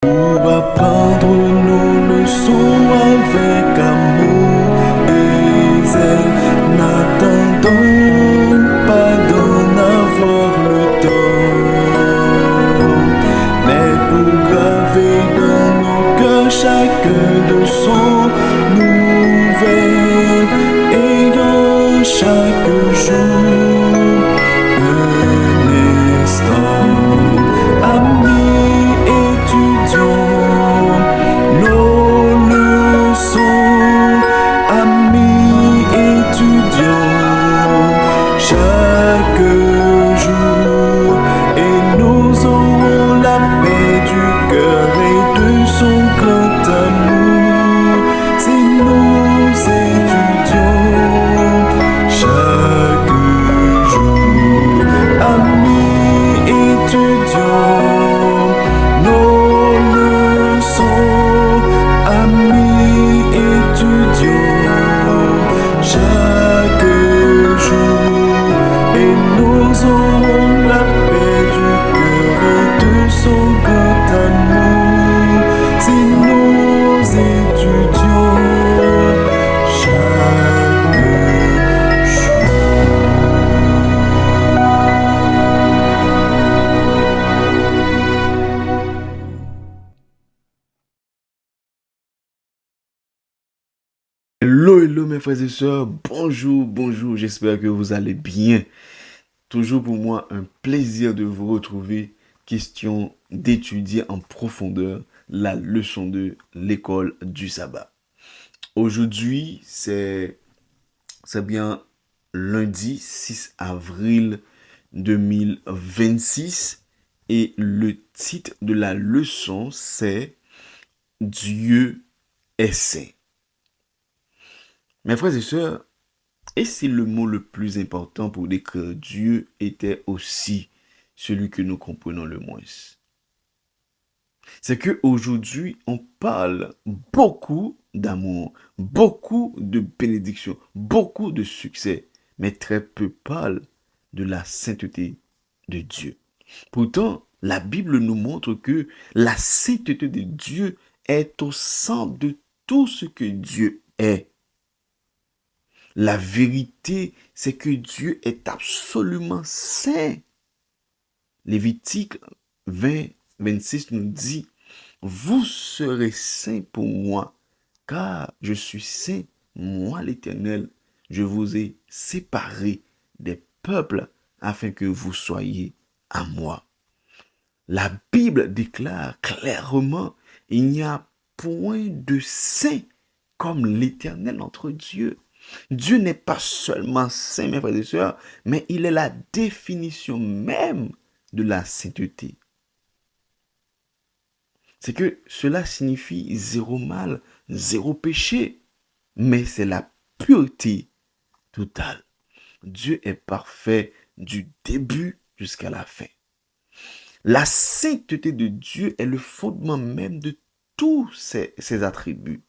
Pour apprendre nos leçons avec amour et zèle, n'attendons pas d'en avoir le temps, mais pour graver dans nos cœurs chacun de son nouvelle, ayant chaque jour un instant. Amis, étudions nos leçons. Amis, étudions chaque jour, et nous aurons la paix du cœur et de son grand amour. Si nous étudions chaque jour, amis, étudions nos leçons. Amis, étudions chaque jour, et nous aurons la paix du cœur et de son grand amour. Si nous étudions chaque jour. Hello, hello mes frères et sœurs, bonjour, j'espère que vous allez bien. Toujours pour moi un plaisir de vous retrouver, question d'étudier en profondeur la leçon de l'école du sabbat. Aujourd'hui, c'est bien lundi 6 avril 2026 et le titre de la leçon c'est Dieu est saint. Mes frères et sœurs, et si le mot le plus important pour décrire Dieu était aussi celui que nous comprenons le moins? C'est qu'aujourd'hui, on parle beaucoup d'amour, beaucoup de bénédiction, beaucoup de succès, mais très peu parlent de la sainteté de Dieu. Pourtant, la Bible nous montre que la sainteté de Dieu est au centre de tout ce que Dieu est. La vérité, c'est que Dieu est absolument saint. Lévitique 20, 26 nous dit, « Vous serez saints pour moi, car je suis saint, moi l'Éternel. Je vous ai séparés des peuples afin que vous soyez à moi. » La Bible déclare clairement, il n'y a point de saint comme l'Éternel notre Dieu. Dieu n'est pas seulement saint, mes frères et sœurs, mais il est la définition même de la sainteté. C'est que cela signifie zéro mal, zéro péché, mais c'est la pureté totale. Dieu est parfait du début jusqu'à la fin. La sainteté de Dieu est le fondement même de tous ses attributs,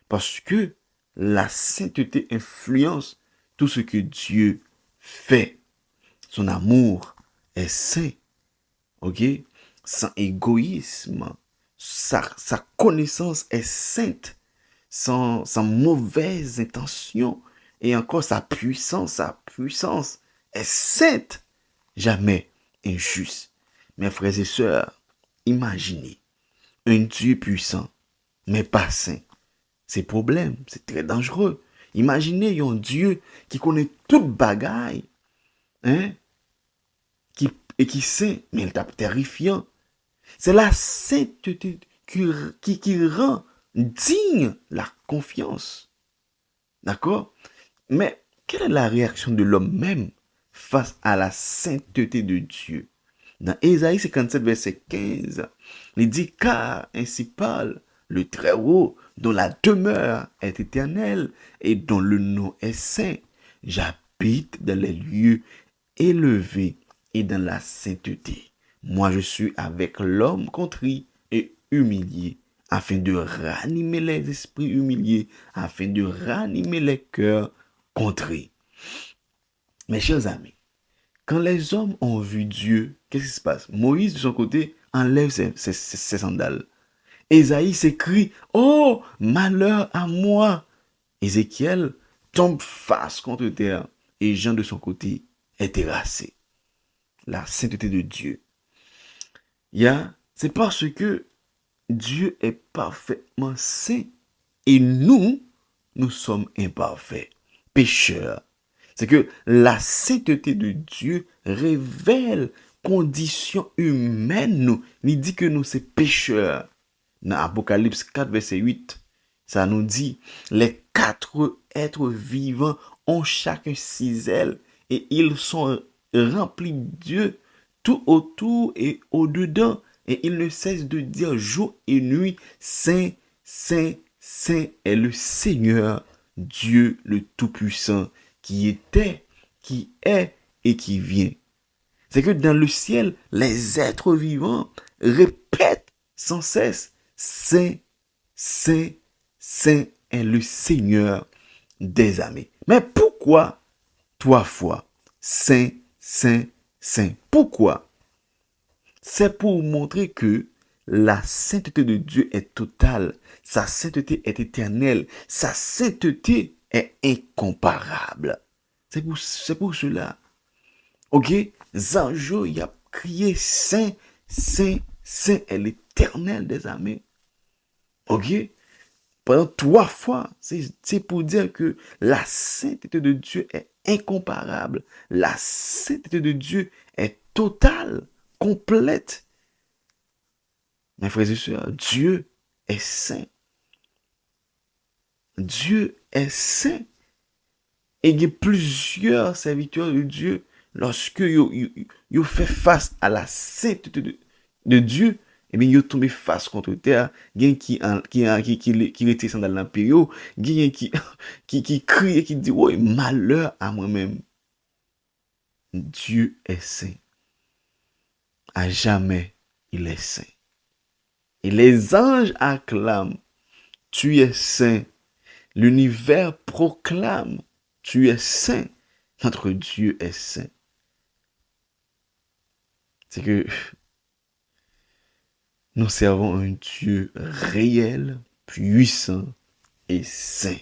parce que la sainteté influence tout ce que Dieu fait. Son amour est saint, ok? Sans égoïsme. Sa connaissance est sainte, sans mauvaise intention. Et encore sa puissance est sainte, jamais injuste. Mes frères et sœurs, imaginez un Dieu puissant, mais pas saint. C'est problème, c'est très dangereux. Imaginez un Dieu qui connaît toute bagaille, hein, qui sait, mais il est terrifiant. C'est la sainteté qui rend digne la confiance. D'accord? Mais quelle est la réaction de l'homme même face à la sainteté de Dieu? Dans Ésaïe 57, verset 15, il dit, « Car ainsi parle le Très-Haut, dont la demeure est éternelle et dont le nom est saint. J'habite dans les lieux élevés et dans la sainteté. Moi, je suis avec l'homme contrit et humilié, afin de ranimer les esprits humiliés, afin de ranimer les cœurs contrits. » Mes chers amis, quand les hommes ont vu Dieu, qu'est-ce qui se passe? Moïse, de son côté, enlève ses sandales. Ésaïe s'écrie, oh, malheur à moi. Ézéchiel tombe face contre terre et Jean de son côté est terrassé. La sainteté de Dieu. C'est parce que Dieu est parfaitement saint et nous sommes imparfaits, pécheurs. C'est que la sainteté de Dieu révèle condition humaine nous. Il dit que nous sommes pécheurs. Dans Apocalypse 4, verset 8, ça nous dit, les quatre êtres vivants ont chacun six ailes et ils sont remplis de Dieu tout autour et au-dedans. Et ils ne cessent de dire jour et nuit, Saint, Saint, Saint est le Seigneur, Dieu le Tout-Puissant, qui était, qui est et qui vient. C'est que dans le ciel, les êtres vivants répètent sans cesse, Saint, Saint, Saint est le Seigneur des armées. Mais pourquoi trois fois Saint, Saint, Saint? Pourquoi? C'est pour montrer que la sainteté de Dieu est totale, sa sainteté est éternelle, sa sainteté est incomparable. C'est pour cela. Ok? Zanjo, il a crié Saint, Saint, Saint est l'éternel des armées. Ok? Pendant trois fois, c'est pour dire que la sainteté de Dieu est incomparable. La sainteté de Dieu est totale, complète. Mes frères et sœurs, Dieu est saint. Dieu est saint. Et il y a plusieurs serviteurs de Dieu, lorsque ils fait face à la sainteté de Dieu, et bien, ils tombé face contre terre. Il y a qui était dans l'empire, il y a qui crie et qui dit, ouais, malheur à moi-même. Dieu est saint. À jamais, il est saint. Et les anges acclament, tu es saint. L'univers proclame, tu es saint. Notre Dieu est saint. C'est que nous servons un Dieu réel, puissant et saint.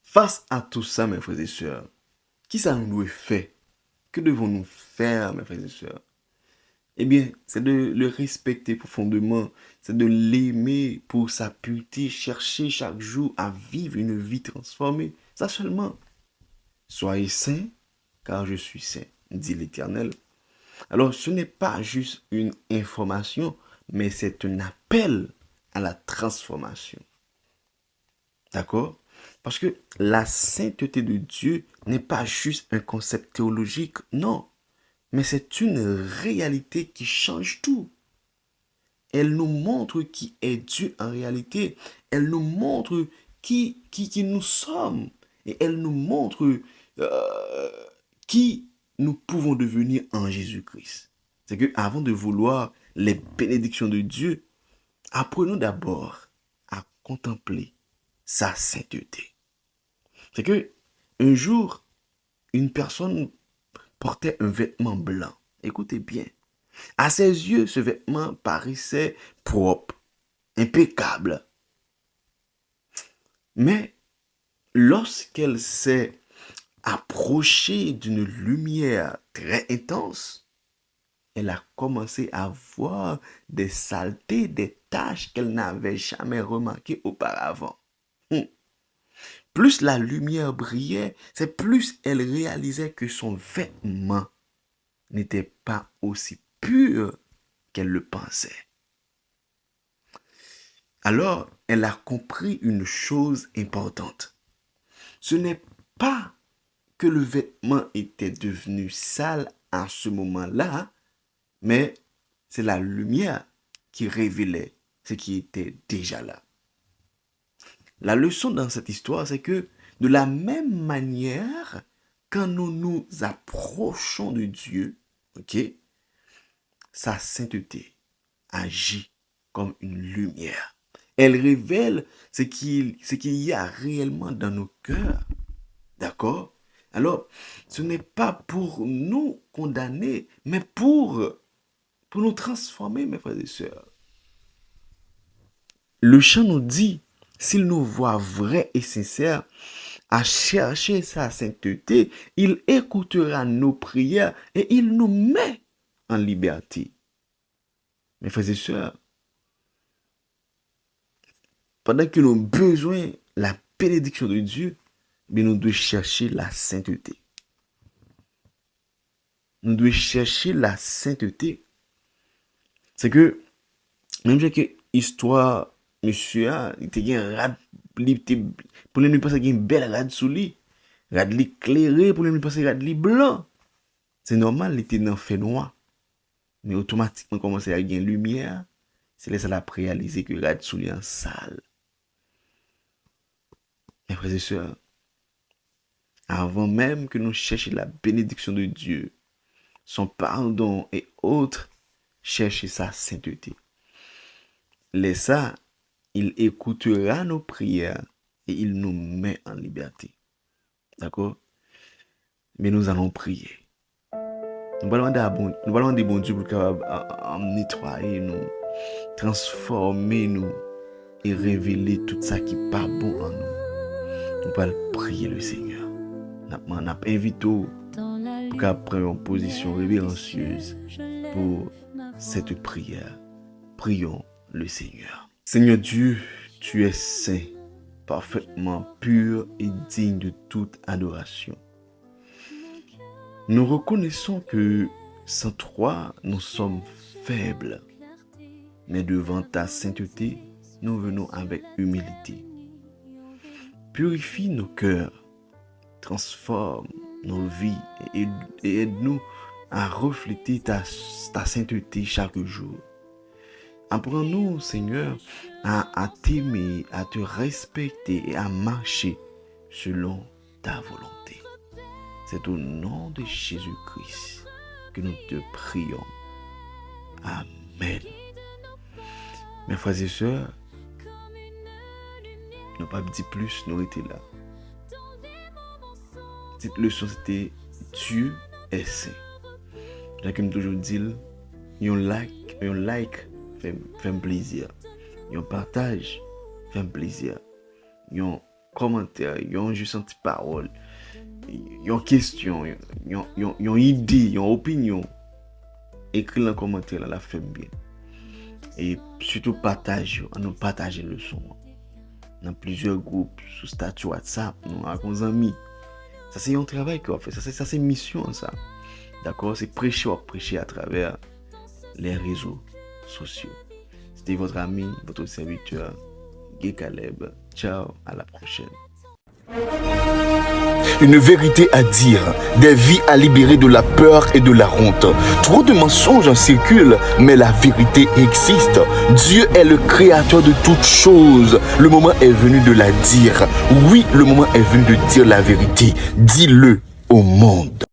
Face à tout ça, mes frères et sœurs, qui ça nous doit faire? Que devons-nous faire, mes frères et sœurs? Eh bien, c'est de le respecter profondément, c'est de l'aimer pour sa pureté, chercher chaque jour à vivre une vie transformée. Ça seulement. Soyez saints, car je suis saint, dit l'Éternel. Alors, ce n'est pas juste une information, mais c'est un appel à la transformation. D'accord? Parce que la sainteté de Dieu n'est pas juste un concept théologique, non. Mais c'est une réalité qui change tout. Elle nous montre qui est Dieu en réalité. Elle nous montre qui nous sommes. Et elle nous montre qui nous pouvons devenir en Jésus-Christ. C'est que avant de vouloir les bénédictions de Dieu, apprenons d'abord à contempler sa sainteté. C'est que un jour, une personne portait un vêtement blanc. Écoutez bien. À ses yeux, ce vêtement paraissait propre, impeccable. Mais lorsqu'elle s'est approchée d'une lumière très intense, elle a commencé à voir des saletés, des taches qu'elle n'avait jamais remarquées auparavant. Plus la lumière brillait, c'est plus elle réalisait que son vêtement n'était pas aussi pur qu'elle le pensait. Alors, elle a compris une chose importante. Ce n'est pas que le vêtement était devenu sale à ce moment-là, mais c'est la lumière qui révélait ce qui était déjà là. La leçon dans cette histoire, c'est que de la même manière, quand nous nous approchons de Dieu, ok, sa sainteté agit comme une lumière. Elle révèle ce qu'il y a réellement dans nos cœurs. D'accord? Alors, ce n'est pas pour nous condamner, mais pour nous transformer, mes frères et sœurs. le chant nous dit, s'il nous voit vrai et sincère, à chercher sa sainteté, il écoutera nos prières et il nous met en liberté. Mes frères et sœurs, pendant que nous avons besoin de la bénédiction de Dieu, mais nous devons chercher la sainteté. Nous devons chercher la sainteté. C'est que, même si l'histoire, monsieur, il était un rat, pour lui penser qu'il y a une belle rade sous lui, rade éclairé, pour lui penser rade blanc. C'est normal, il était dans le fait noir. Mais automatiquement, commencer à gagner lumière, c'est là ça l'a réalisé que rade sous lui en sale. Mes frères et sœurs, avant même que nous cherchions la bénédiction de Dieu, son pardon et autres, chercher sa sainteté. Laisse ça, il écoutera nos prières et il nous met en liberté. D'accord? Mais nous allons prier. Nous allons demander bon Dieu pour qu'il nettoyer nous, transformer nous et révéler tout ça qui n'est pas bon en nous. Nous allons prier le Seigneur. Nous allons inviter pour qu'il prenne une position révérencieuse pour cette prière. Prions le Seigneur. Seigneur Dieu, tu es saint, parfaitement pur et digne de toute adoration. Nous reconnaissons que sans toi, nous sommes faibles, mais devant ta sainteté, nous venons avec humilité. Purifie nos cœurs, transforme nos vies et aide-nous à refléter ta sainteté chaque jour. Apprends-nous, Seigneur, à t'aimer, à te respecter et à marcher selon ta volonté. C'est au nom de Jésus-Christ que nous te prions. Amen. Mes frères et sœurs, nous pas dit plus, nous étions là. Cette leçon, c'était Dieu est saint. J'aime toujours dire, un like fait plaisir. Un partage fait plaisir. Un commentaire, un juste une petite parole, une question, une idée, une opinion. Écris dans le commentaire, la fait bien. Et surtout nous partager le son. Dans plusieurs groupes, sous statut WhatsApp, nous avec nos amis. Ça c'est un travail qu'on fait, ça c'est une mission ça. D'accord, c'est prêcher à travers les réseaux sociaux. C'était votre ami, votre serviteur, Guy Caleb. Ciao, à la prochaine. Une vérité à dire, des vies à libérer de la peur et de la honte. Trop de mensonges circulent, mais la vérité existe. Dieu est le créateur de toutes choses. Le moment est venu de la dire. Oui, le moment est venu de dire la vérité. Dis-le au monde.